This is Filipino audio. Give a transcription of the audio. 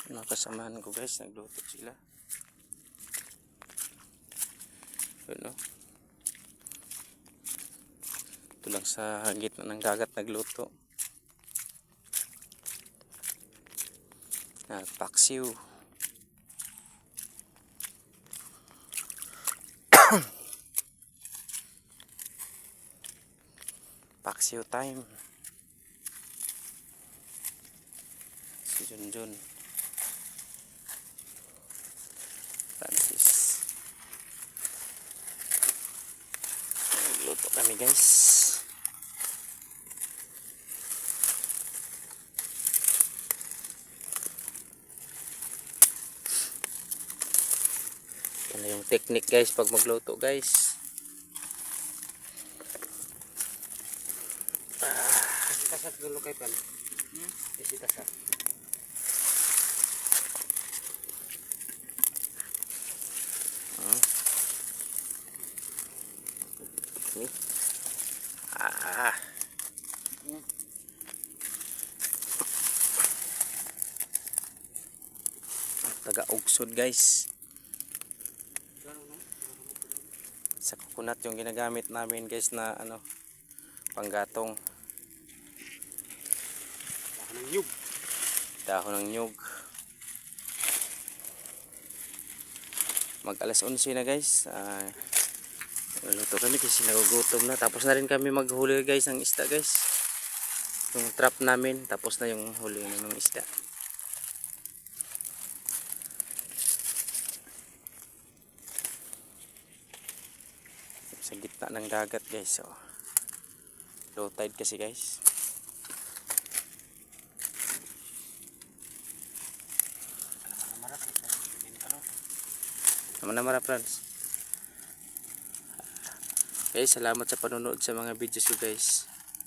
Mga kasamahan ko guys, nagluto sila. Ano? Ito lang sa gitna ng dagat nagluto. Paksiw. Paksiw time. Si Junjun. Francis. Nagluto kami guys. Yan na yung technique guys pag magluto guys. Tasat dulu kay pan. Isi tasat. Ini. Taga-ugsod guys. Sa coconut yung ginagamit namin guys na ano, panggatong. Dahon ng nyug. Dahon ng nyug. Mag alas 11 na guys. Luto kami kasi nagugutom na. Tapos na rin kami maghuli guys ng isda guys. Yung trap namin. Tapos na yung huli ng isda. Sa gitna ng dagat guys. So, low tide kasi guys. Naman Frans. Guys, salamat sa panonood sa mga videos ko guys.